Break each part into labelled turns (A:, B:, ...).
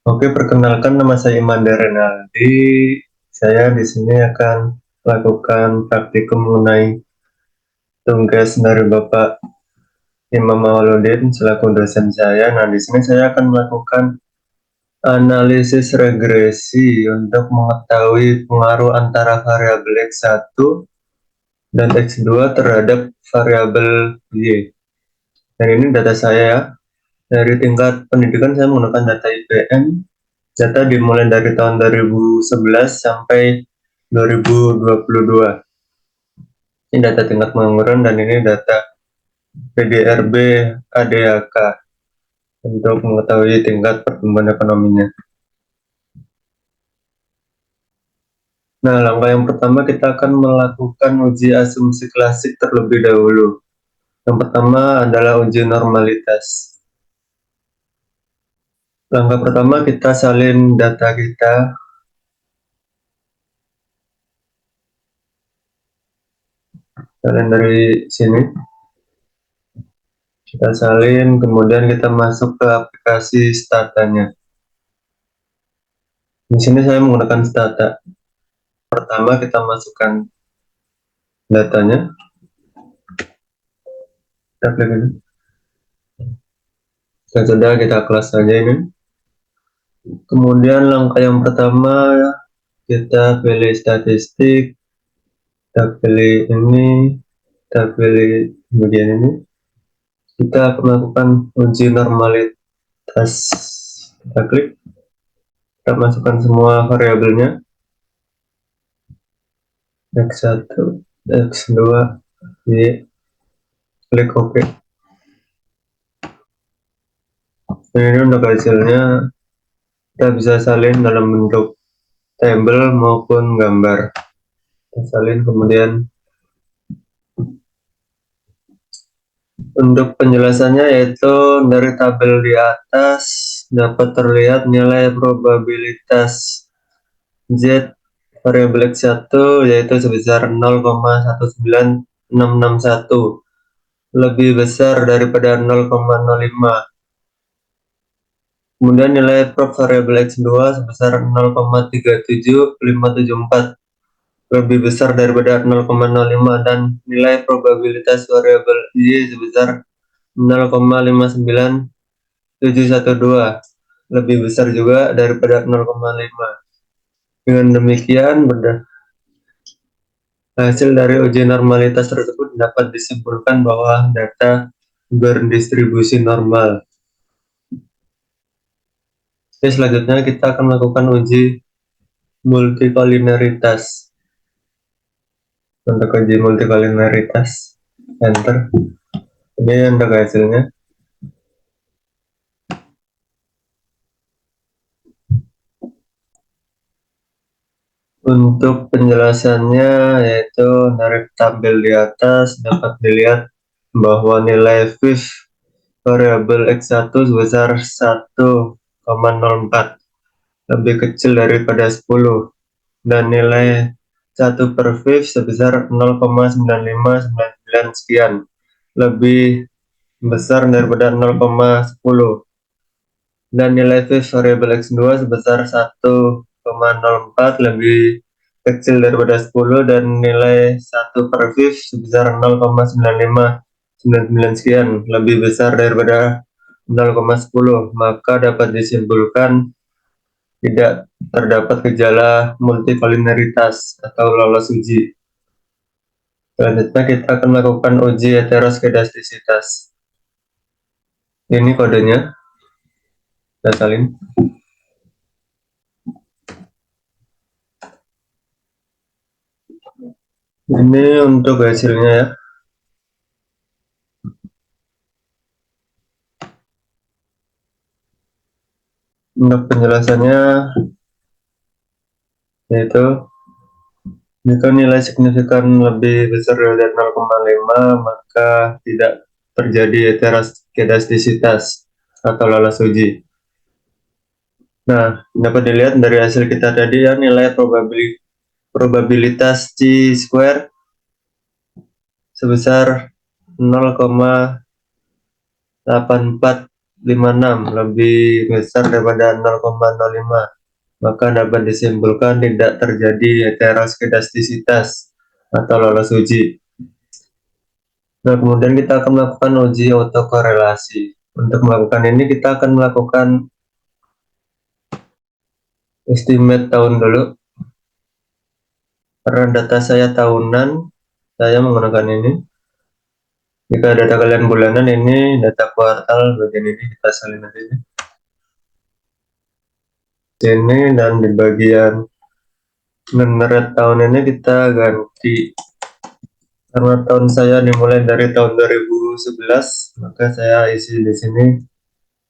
A: Oke, perkenalkan nama saya Imanda Renaldi. Saya di sini akan melakukan praktikum mengenai tugas dari Bapak Imam Mauludin selaku dosen saya. Nah, di sini saya akan melakukan analisis regresi untuk mengetahui pengaruh antara variabel X1 dan X2 terhadap variabel Y. Dan ini data saya ya. Dari tingkat pendidikan saya menggunakan data IPM. Data dimulai dari tahun 2011 sampai 2022. Ini data tingkat pengangguran dan ini data PDRB ADHK untuk mengetahui tingkat pertumbuhan ekonominya. Nah, langkah yang pertama kita akan melakukan uji asumsi klasik terlebih dahulu. Yang pertama adalah uji normalitas. Langkah pertama kita salin data kita, salin dari sini. Kita salin, kemudian kita masuk ke aplikasi statanya. Di sini saya menggunakan stata. Pertama kita masukkan datanya. Kita klik ini. Dan sudah kita kelas saja ini. Kemudian langkah yang pertama kita pilih statistik. Kita pilih ini. Kita pilih bagian ini. Kita akan melakukan uji normalitas. Kita klik. Kita masukkan semua variabelnya. X1, X2, Y. Klik OK. Nah, ini untuk hasilnya kita bisa salin dalam bentuk tabel maupun gambar. Kita salin, kemudian untuk penjelasannya yaitu dari tabel di atas dapat terlihat nilai probabilitas Z variabel X1 yaitu sebesar 0,19661, lebih besar daripada 0,05. Kemudian nilai prob variabel X2 sebesar 0,37574, lebih besar daripada 0,05, dan nilai probabilitas variabel Y sebesar 0,59712, lebih besar juga daripada 0,5. Dengan demikian, hasil dari uji normalitas tersebut dapat disimpulkan bahwa data berdistribusi normal. Oke, selanjutnya kita akan melakukan uji multikolineritas. Untuk uji multikolineritas, enter. Ini untuk hasilnya. Untuk penjelasannya yaitu dari tabel di atas dapat dilihat bahwa nilai fifth variabel X1 sebesar 1,04, lebih kecil daripada 10, dan nilai 1 per fifth sebesar 0,9599 sekian, lebih besar daripada 0,10, dan nilai fifth variabel X2 sebesar 1,04, lebih kecil daripada 10, dan nilai 1 per fifth sebesar 0,9599 sekian, lebih besar daripada 0,10, maka dapat disimpulkan tidak terdapat gejala multikolineritas atau lolos uji. Selanjutnya kita akan melakukan uji heteroskedastisitas. Ini kodenya, kita salin. Ini untuk hasilnya ya. Untuk penjelasannya yaitu jika nilai signifikan lebih besar dari 0,5 maka tidak terjadi heteroskedastisitas atau lolos uji. Nah, dapat dilihat dari hasil kita tadi ya, nilai probabilitas C square sebesar 0,84 0,56 lebih besar daripada 0,05, maka dapat disimpulkan tidak terjadi heteroskedastisitas atau lolos uji. Nah, kemudian kita akan melakukan uji autokorelasi. Untuk melakukan ini kita akan melakukan estimate tahun dulu. Karena data saya tahunan, saya menggunakan ini. Jika data kalian bulanan, ini data kuartal, bagian ini kita salin aja. Ini dan di bagian Maret tahun ini kita ganti. Karena tahun saya dimulai dari tahun 2011, maka saya isi di sini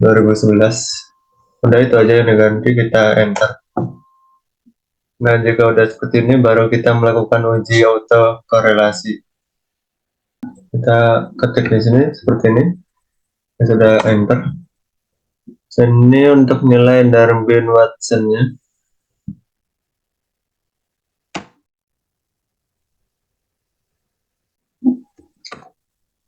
A: 2011. Udah itu aja yang diganti, kita enter. Nah, jika udah seperti ini, baru kita melakukan uji autokorelasi. Kita ketik di sini seperti ini. Kita sudah enter. Ini untuk nilai Darwin-Watson-nya.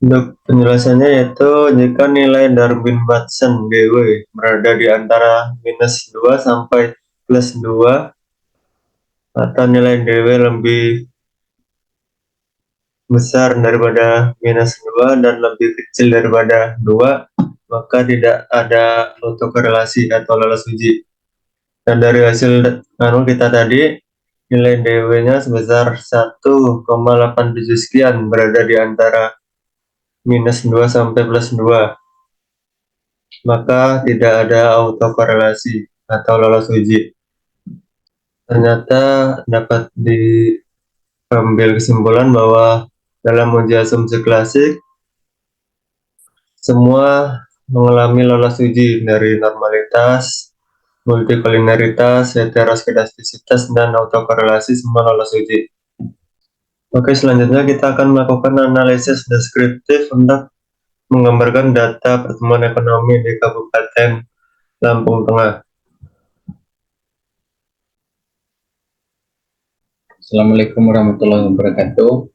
A: Untuk penjelasannya yaitu jika nilai Darwin-Watson DW berada di antara -2 sampai +2 atau nilai DW lebih besar daripada -2 dan lebih kecil daripada 2, maka tidak ada autokorelasi atau lolos uji. Dan dari hasil kita tadi, nilai DW-nya sebesar 1,87 sekian berada di antara -2 sampai +2, maka tidak ada autokorelasi atau lolos uji. Ternyata dapat diambil kesimpulan bahwa dalam uji asumsi klasik, semua mengalami lolos uji dari normalitas, multikoliniaritas, heteroskedastisitas, dan autokorelasi semua lolos uji. Oke, selanjutnya kita akan melakukan analisis deskriptif untuk menggambarkan data pertumbuhan ekonomi di Kabupaten Lampung Tengah.
B: Assalamualaikum warahmatullahi wabarakatuh.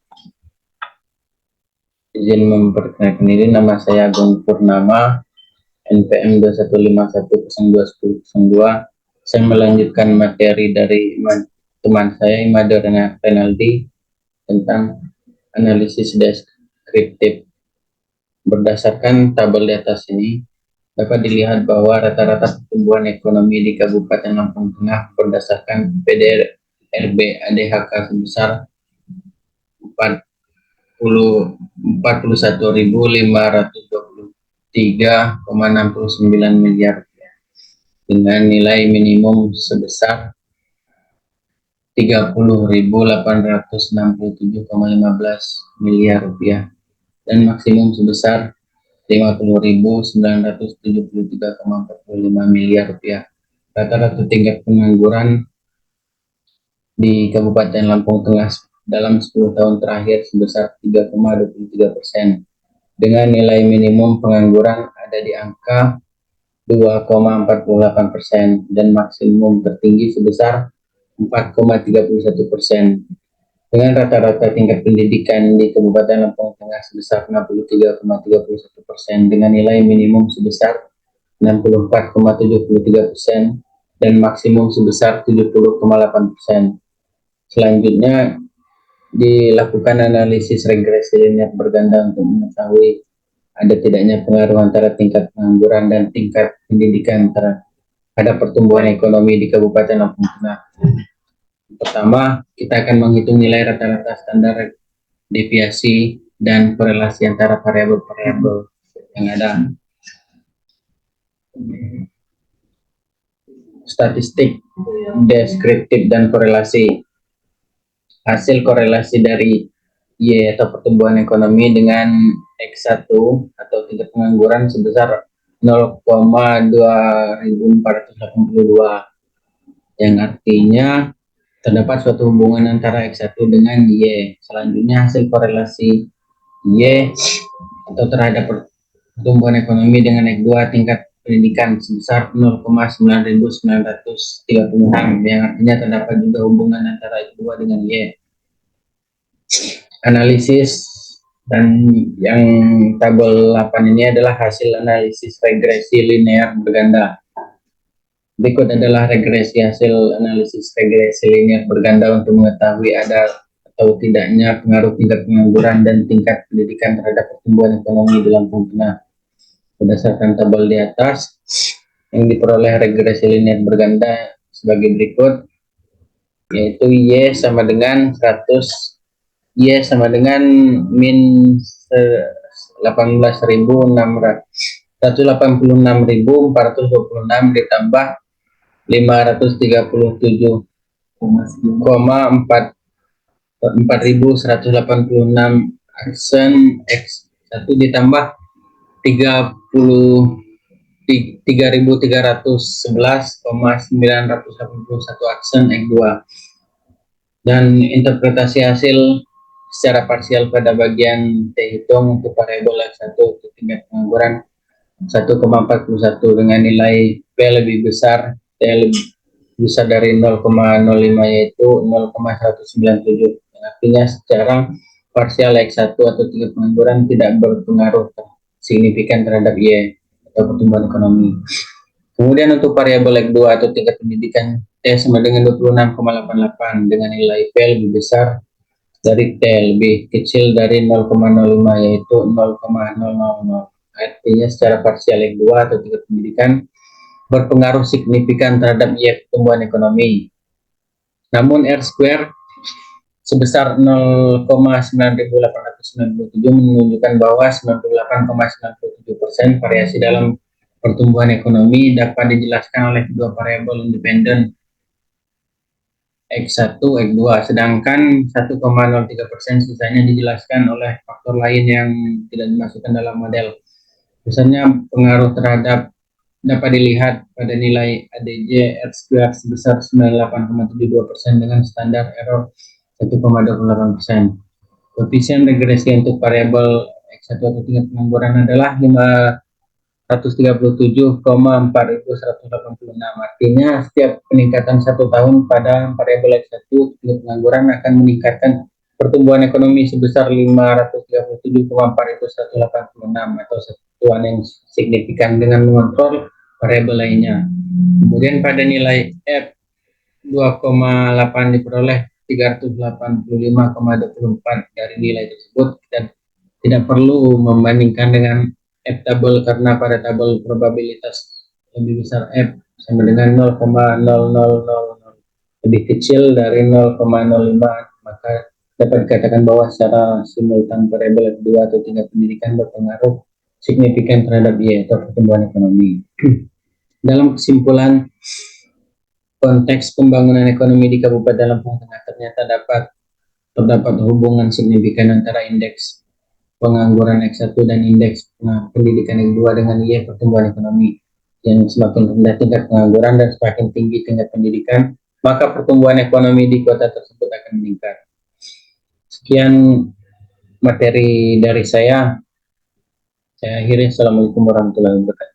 B: Izin memperkenalkan diri, nama saya Agung Purnama, NPM 21510201002. Saya melanjutkan materi dari teman saya Imade Renaldi tentang analisis deskriptif. Berdasarkan tabel di atas ini, dapat dilihat bahwa rata-rata pertumbuhan ekonomi di Kabupaten Lampung Tengah berdasarkan PDRB ADHK sebesar 41.523,69 miliar dengan nilai minimum sebesar 30.867,15 miliar rupiah dan maksimum sebesar 50.973,45 miliar rupiah. Rata-rata tingkat pengangguran di Kabupaten Lampung Tengah dalam 10 tahun terakhir sebesar 3,23%. Dengan nilai minimum pengangguran ada di angka 2,48% dan maksimum tertinggi sebesar 4,31%. Dengan rata-rata tingkat pendidikan di Kabupaten Lampung Tengah sebesar 63,31% dengan nilai minimum sebesar 64,73% dan maksimum sebesar 70,8%. Selanjutnya dilakukan analisis regresi linear berganda untuk mengetahui ada tidaknya pengaruh antara tingkat pengangguran dan tingkat pendidikan terhadap pertumbuhan ekonomi di Kabupaten Lampung Tengah. Pertama, kita akan menghitung nilai rata-rata standar deviasi dan korelasi antara variabel-variabel yang ada. Statistik deskriptif dan korelasi. Hasil korelasi dari Y atau pertumbuhan ekonomi dengan X1 atau tingkat pengangguran sebesar 0,2482 yang artinya terdapat suatu hubungan antara X1 dengan Y. Selanjutnya hasil korelasi Y atau terhadap pertumbuhan ekonomi dengan X2 tingkat pendidikan sebesar 0,9936 yang artinya terdapat juga hubungan antara X2 dengan Y. Analisis Dan yang tabel 8 ini adalah hasil analisis regresi linear berganda. Berikut adalah regresi hasil analisis regresi linear berganda untuk mengetahui ada atau tidaknya pengaruh tingkat pengangguran dan tingkat pendidikan terhadap pertumbuhan ekonomi di Lampung Tengah. Berdasarkan tabel di atas, yang diperoleh regresi linear berganda sebagai berikut, yaitu Y sama dengan 100, Y sama dengan min 186.426 ditambah 537,4.186 aksen X1 ditambah 3.311,981 aksen X2. Dan interpretasi hasil secara parsial pada bagian T hitung untuk variabel X1 untuk tingkat pengangguran 1,41 dengan nilai P lebih besar, T lebih besar dari 0,05 yaitu 0,197. Artinya secara parsial X1 atau tingkat pengangguran tidak berpengaruh signifikan terhadap Y atau pertumbuhan ekonomi. Kemudian untuk variabel X2 atau tingkat pendidikan T sama dengan 26,88 dengan nilai P lebih besar dari T lebih kecil dari 0,05 yaitu 0,000. Artinya secara parsial X2 atau tingkat pendidikan berpengaruh signifikan terhadap Y pertumbuhan ekonomi. Namun R square sebesar 0,9897 menunjukkan bahwa 98,97% variasi dalam pertumbuhan ekonomi dapat dijelaskan oleh kedua variabel independen X1, X2, sedangkan 1,03% sisanya dijelaskan oleh faktor lain yang tidak dimasukkan dalam model. Misalnya pengaruh terhadap dapat dilihat pada nilai ADJ R square sebesar 98,72% dengan standar error 1,28%. Koefisien regresi untuk variabel X1 atau tingkat pengangguran adalah 537,4186. Artinya setiap peningkatan 1 tahun pada variabel X1 tingkat pengangguran akan meningkatkan pertumbuhan ekonomi sebesar 537,4186 atau satuan yang signifikan dengan mengontrol variabel lainnya. Kemudian pada nilai F 2,8 diperoleh 385,24 dari nilai tersebut dan tidak perlu membandingkan dengan F tabel karena pada tabel probabilitas lebih besar F sama dengan 0,0000 lebih kecil dari 0,05, maka dapat dikatakan bahwa secara simultan variabel F2 atau tingkat pendidikan berpengaruh signifikan terhadap Y atau pertumbuhan ekonomi. Dalam kesimpulan, konteks pembangunan ekonomi di Kabupaten Lampung Tengah ternyata terdapat hubungan signifikan antara indeks pengangguran X1 dan indeks pendidikan X2 dengan Y pertumbuhan ekonomi. Yang semakin rendah tingkat pengangguran dan semakin tinggi tingkat pendidikan, maka pertumbuhan ekonomi di kota tersebut akan meningkat. Sekian materi dari saya. Saya akhiri. Assalamualaikum warahmatullahi wabarakatuh.